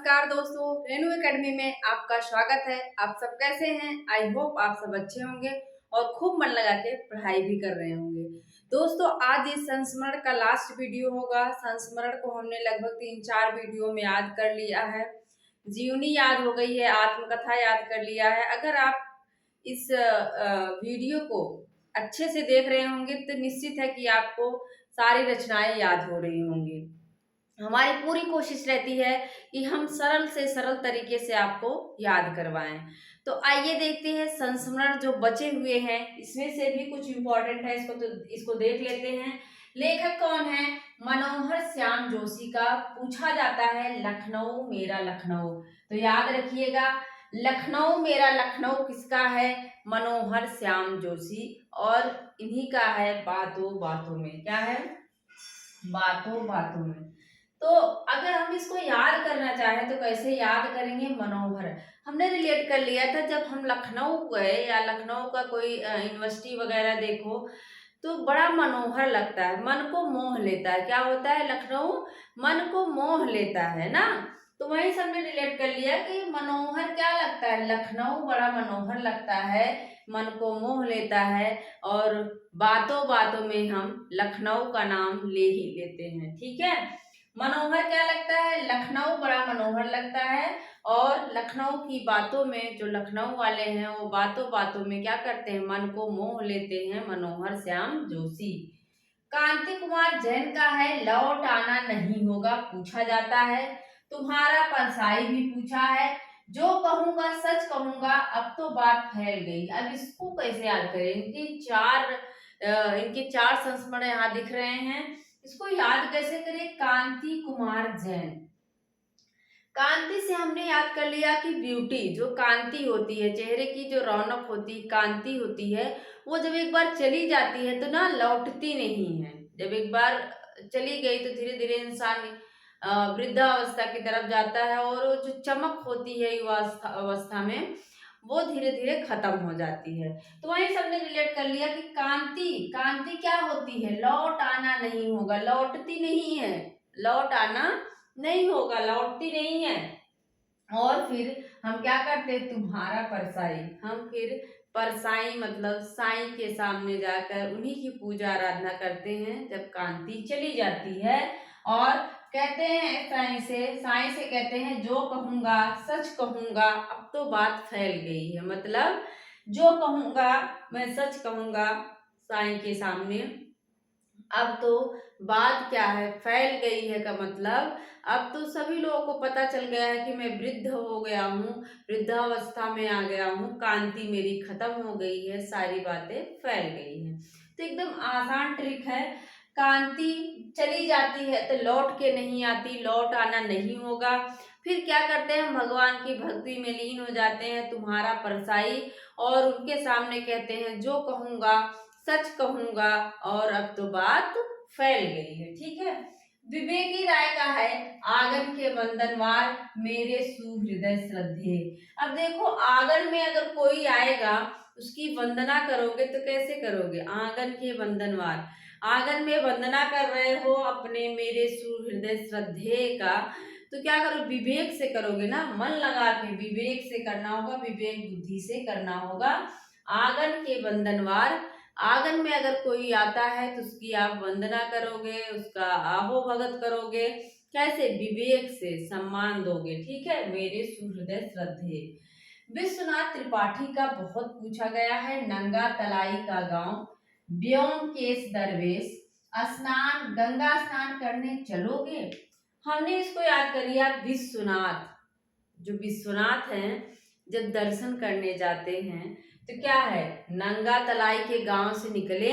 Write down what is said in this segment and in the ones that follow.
नमस्कार दोस्तों, रेनू एकेडमी में आपका स्वागत है। आप सब कैसे हैं? आई होप आप सब अच्छे होंगे और खूब मन लगा के पढ़ाई भी कर रहे होंगे। दोस्तों, आज इस संस्मरण का लास्ट वीडियो होगा। संस्मरण को हमने लगभग 3-4 वीडियो में याद कर लिया है। जीवनी याद हो गई है, आत्मकथा याद कर लिया है। अगर आप इस वीडियो को अच्छे से देख रहे होंगे तो निश्चित है कि आपको सारी रचनाएं याद हो रही होंगी। हमारी पूरी कोशिश रहती है कि हम सरल से सरल तरीके से आपको याद करवाएं। तो आइए देखते हैं संस्मरण जो बचे हुए हैं, इसमें से भी कुछ इम्पोर्टेंट है, इसको देख लेते हैं। लेखक कौन है? मनोहर श्याम जोशी का पूछा जाता है लखनऊ मेरा लखनऊ। तो याद रखिएगा, लखनऊ मेरा लखनऊ किसका है? मनोहर श्याम जोशी। और इन्हीं का है बातों बातों में। क्या है? बातों बातों में। तो अगर हम इसको याद करना चाहें तो कैसे याद करेंगे? मनोहर हमने रिलेट कर लिया था जब हम लखनऊ गए या लखनऊ का कोई यूनिवर्सिटी वगैरह देखो तो बड़ा मनोहर लगता है, मन को मोह लेता है। क्या होता है? लखनऊ मन को मोह लेता है ना। तो वही से हमने रिलेट कर लिया कि मनोहर क्या लगता है? लखनऊ बड़ा मनोहर लगता है, मन को मोह लेता है। और बातों बातों में हम लखनऊ का नाम ले ही लेते हैं। ठीक है, मनोहर क्या लगता है? लखनऊ बड़ा मनोहर लगता है। और लखनऊ की बातों में जो लखनऊ वाले हैं वो बातों बातों में क्या करते हैं? मन को मोह लेते हैं। मनोहर श्याम जोशी। कांति कुमार जैन का है लौट आना नहीं होगा पूछा जाता है। तुम्हारा परसाई भी पूछा है। जो कहूंगा सच कहूंगा अब तो बात फैल गई। अब इसको कैसे याद करें? इनके चार संस्मरण यहाँ दिख रहे हैं। इसको याद कैसे करें? कांति कुमार जैन। कांति से हमने याद कर लिया कि ब्यूटी, जो कांति होती है, चेहरे की जो रौनक होती है, कांति होती है, वो जब एक बार चली जाती है तो ना लौटती नहीं है। जब एक बार चली गई तो धीरे धीरे इंसान वृद्धावस्था की तरफ जाता है और वो जो चमक होती है युवा अवस्था में वो धीरे धीरे खत्म हो जाती है। तो वही सबने रिलेट कर लिया कि कांति, कांति क्या होती है? लौट आना नहीं होगा, लौटती नहीं है, लौट आना नहीं होगा, लौटती नहीं है। और फिर हम क्या करते हैं? तुम्हारा परसाई। हम फिर परसाई मतलब साईं के सामने जाकर उन्हीं की पूजा आराधना करते हैं जब कांति चली जाती है। और कहते हैं साईं से कहते हैं जो कहूंगा सच कहूंगा अब तो बात फैल गई है। मतलब जो कहूंगा मैं सच कहूंगा साईं के सामने, अब तो बात क्या है? फैल गई है का मतलब अब तो सभी लोगों को पता चल गया है कि मैं वृद्ध हो गया हूँ, वृद्धावस्था में आ गया हूँ, कांति मेरी खत्म हो गई है, सारी बातें फैल गई हैं। तो एकदम आसान ट्रिक है। कांति चली जाती है तो लौट के नहीं आती, लौट आना नहीं होगा। फिर क्या करते हैं? हम भगवान की भक्ति में लीन हो जाते हैं, तुम्हारा परसाई। और उनके सामने कहते हैं जो कहूंगा सच कहूंगा और अब तो बात फैल गई है। ठीक है, विवेकी राय का है आंगन के वंदनवार मेरे सुहृदय श्रद्धे। अब देखो, आंगन में अगर कोई आएगा उसकी वंदना करोगे तो कैसे करोगे? आंगन के वंदनवार, आंगन में वंदना कर रहे हो अपने मेरे सुहृदय श्रद्धे का, तो क्या करो? विवेक से करोगे ना, मन लगा के विवेक से करना होगा, विवेक बुद्धि से करना होगा। आंगन के वंदनवार, आंगन में अगर कोई आता है तो उसकी आप वंदना करोगे, उसका आहो भगत करोगे। कैसे? विवेक से सम्मान दोगे। ठीक है, मेरे सुहृदय श्रद्धे। विश्वनाथ त्रिपाठी का बहुत पूछा गया है नंगा तलाई का गांव, व्योम केस दरवेश, स्नान गंगा स्नान करने चलोगे। हमने इसको याद कर लिया। विश्वनाथ, जो विश्वनाथ हैं जब दर्शन करने जाते हैं तो क्या है? नंगा तलाई के गांव से निकले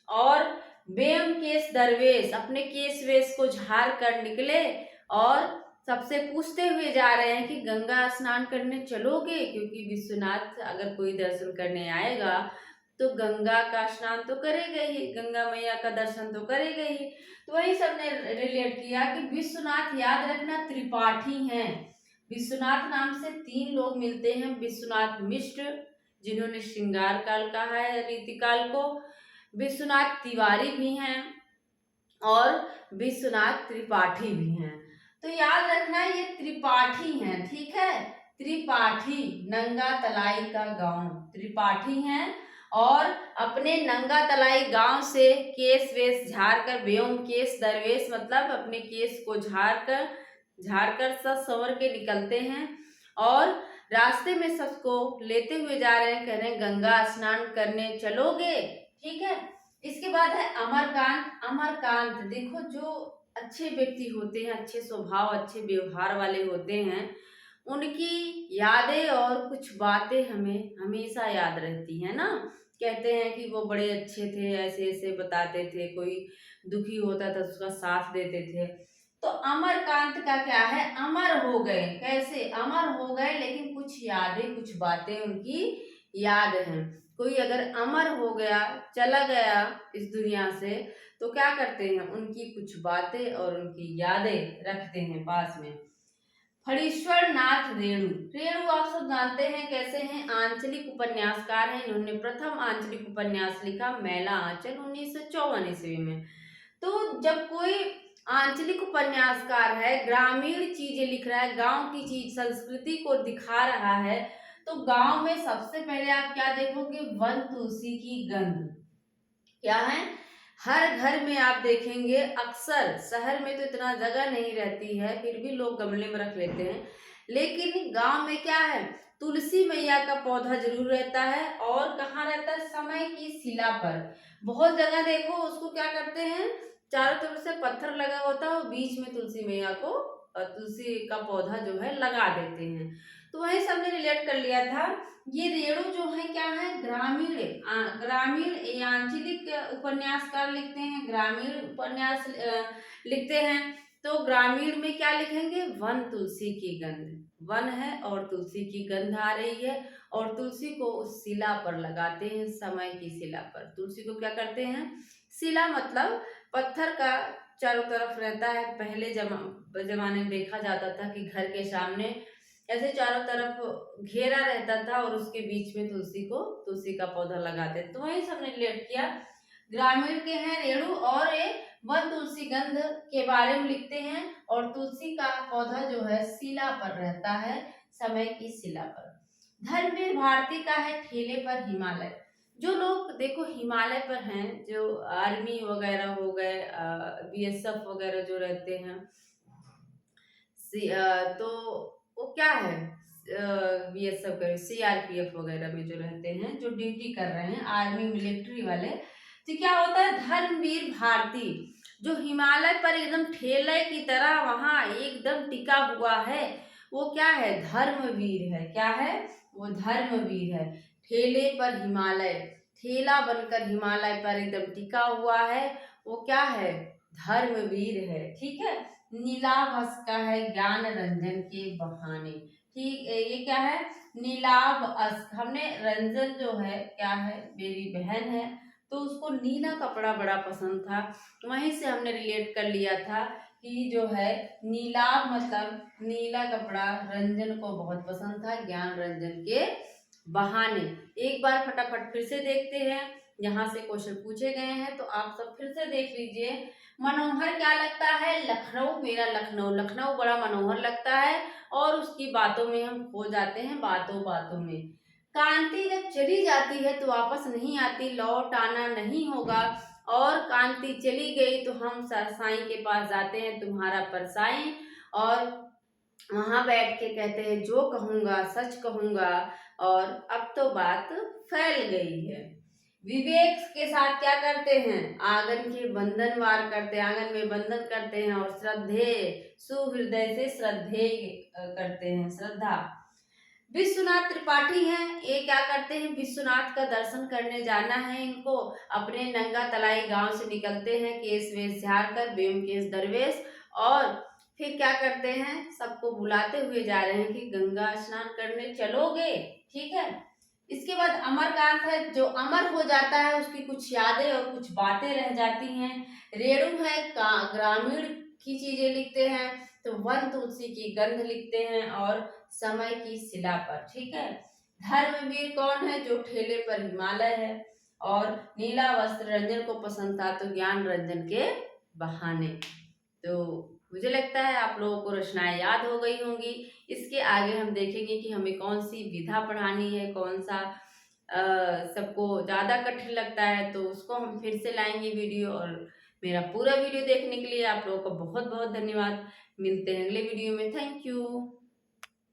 और बेम केस दरवेश, अपने केस वेश को झाड़ कर निकले और सबसे पूछते हुए जा रहे हैं कि गंगा स्नान करने चलोगे, क्योंकि विश्वनाथ अगर कोई दर्शन करने आएगा तो गंगा का स्नान तो करेगा ही, गंगा मैया का दर्शन तो करेगा ही। तो वही सबने रिलेट किया कि विश्वनाथ याद रखना त्रिपाठी हैं। विश्वनाथ नाम से 3 लोग मिलते हैं। विश्वनाथ मिश्र जिन्होंने श्रृंगार काल कहा है रीतिकाल को, विश्वनाथ तिवारी भी हैं और विश्वनाथ त्रिपाठी भी हैं। तो याद रखना ये त्रिपाठी हैं, ठीक है। त्रिपाठी नंगा तलाई का गांव, त्रिपाठी हैं और अपने नंगा तलाई गांव से केस वेश झाड़ कर, बेउम केस दरवेश मतलब अपने केस को झाड़ कर सब संवर के निकलते हैं और रास्ते में सबको लेते हुए जा रहे हैं, कह रहे हैं गंगा स्नान करने चलोगे, ठीक है। इसके बाद है अमरकांत। अमरकांत देखो, जो अच्छे व्यक्ति होते हैं, अच्छे स्वभाव अच्छे व्यवहार वाले होते हैं, उनकी यादें और कुछ बातें हमें हमेशा याद रहती है ना। कहते हैं कि वो बड़े अच्छे थे, ऐसे ऐसे बताते थे, कोई दुखी होता था तो उसका साथ देते थे। तो अमरकांत का क्या है, अमर हो गए। कैसे अमर हो गए, लेकिन कुछ यादें कुछ बातें उनकी याद हैं। कोई अगर अमर हो गया, चला गया इस दुनिया से, तो क्या करते हैं, उनकी कुछ बातें और उनकी यादें रखते हैं पास में। फणीश्वर नाथ रेणु। रेणु आप सब जानते हैं कैसे हैं, आंचलिक उपन्यासकार हैं। इन्होंने प्रथम आंचलिक उपन्यास लिखा मैला आंचल 1954 ईस्वी में। तो जब कोई आंचलिक उपन्यासकार है, ग्रामीण चीजें लिख रहा है, गांव की चीज संस्कृति को दिखा रहा है, तो गांव में सबसे पहले आप क्या देखोगे, वन तुलसी की गंध। क्या है, हर घर में आप देखेंगे, अक्सर शहर में तो इतना जगह नहीं रहती है, फिर भी लोग गमले में रख लेते हैं, लेकिन गांव में क्या है, तुलसी मैया का पौधा जरूर रहता है। और कहाँ रहता है, समय की शिला पर। बहुत जगह देखो उसको क्या करते हैं, चारों तरफ से पत्थर लगा होता है और बीच में तुलसी मैया को तुलसी का पौधा जो है लगा देते हैं। तो वही सबने रिलेट कर लिया था। ये रेणु जो है क्या है, ग्रामीण आंचलिक उपन्यासकार लिखते हैं, ग्रामीण उपन्यास लिखते हैं। तो ग्रामीण में क्या लिखेंगे, वन तुलसी की गंध, वन है और तुलसी की गंध आ रही है और तुलसी को उस शिला पर लगाते हैं, समय की शिला पर। तुलसी को क्या करते हैं, शिला मतलब पत्थर का चारों तरफ रहता है। पहले जमाने में देखा जाता था कि घर के सामने ऐसे चारों तरफ घेरा रहता था और उसके बीच में तुलसी का पौधा लगाते। तो वही सबने रिलेट किया। ग्रामीण के हैं रेणु और ये वन तुलसी गंध के बारे में लिखते हैं और तुलसी का पौधा जो है शिला पर रहता है, समय की शिला पर। धर्मवीर भारती का है ठेले पर हिमालय। जो लोग देखो हिमालय पर हैं, जो आर्मी वगैरह हो गए, बीएसएफ वगैरह जो रहते हैं, तो वो क्या है, बीएसएफ का सीआरपीएफ वगैरह में जो रहते हैं, जो ड्यूटी कर रहे हैं, आर्मी मिलिट्री वाले, तो क्या होता है, धर्मवीर भारती जो हिमालय पर एकदम ठेले की तरह वहां एकदम टिका हुआ है, वो क्या है, धर्मवीर है। क्या है, वो धर्मवीर है। ठेले पर हिमालय, ठेला बनकर हिमालय पर एकदम टिका हुआ है, वो क्या है, धर्मवीर है। ठीक है। नीलाभ हंस का है ज्ञान रंजन के बहाने। ठीक है, ये क्या है, नीलाभ अस्क। हमने रंजन जो है क्या है, मेरी बहन है, तो उसको नीला कपड़ा बड़ा पसंद था, वहीं से हमने रिलेट कर लिया था कि जो है नीलाभ मतलब नीला कपड़ा, रंजन को बहुत पसंद था, ज्ञान रंजन के बहाने। एक बार फटाफट फिर से देखते हैं, यहाँ से क्वेश्चन पूछे गए हैं तो आप सब फिर से देख लीजिए। मनोहर क्या लगता है, लखनऊ, मेरा लखनऊ, लखनऊ बड़ा मनोहर लगता है और उसकी बातों में हम खो जाते हैं, बातों बातों में। कांति जब चली जाती है तो वापस नहीं आती, लौट आना नहीं होगा, और कांति चली गई तो हम साईं के पास जाते हैं, तुम्हारा परसाई, और वहां बैठ के कहते हैं जो कहूंगा सच कहूंगा, और अब तो बात फैल गई है। विवेक के साथ क्या करते हैं, आंगन के बंधन वार करते हैं, आंगन में बंधन करते हैं, और श्रद्धेय सुहृदय से श्रद्धेय करते हैं, श्रद्धा। विश्वनाथ त्रिपाठी हैं, ये क्या करते हैं, विश्वनाथ का दर्शन करने जाना है इनको, अपने नंगा तलाई गांव से निकलते हैं, केस वेश झाड़ कर, बेम केस दरवेश, और फिर क्या करते हैं, सबको बुलाते हुए जा रहे हैं कि गंगा स्नान करने चलोगे। ठीक है। इसके बाद अमरकांत है, जो अमर हो जाता है, उसकी कुछ यादें और कुछ बातें रह जाती हैं। रेणु है, ग्रामीण की चीजें लिखते हैं, तो वन तुलसी की गंध लिखते हैं और समय की शिला पर। ठीक है। धर्मवीर कौन है, जो ठेले पर हिमालय है, और नीला वस्त्र रंजन को पसंद था, तो ज्ञान रंजन के बहाने। तो मुझे लगता है आप लोगों को रचनाएँ याद हो गई होंगी। इसके आगे हम देखेंगे कि हमें कौन-सी विधा पढ़ानी है, कौन-सा सबको ज़्यादा कठिन लगता है, तो उसको हम फिर से लाएँगे वीडियो। और मेरा पूरा वीडियो देखने के लिए आप लोगों का बहुत-बहुत धन्यवाद। मिलते हैं अगले वीडियो में। Thank you.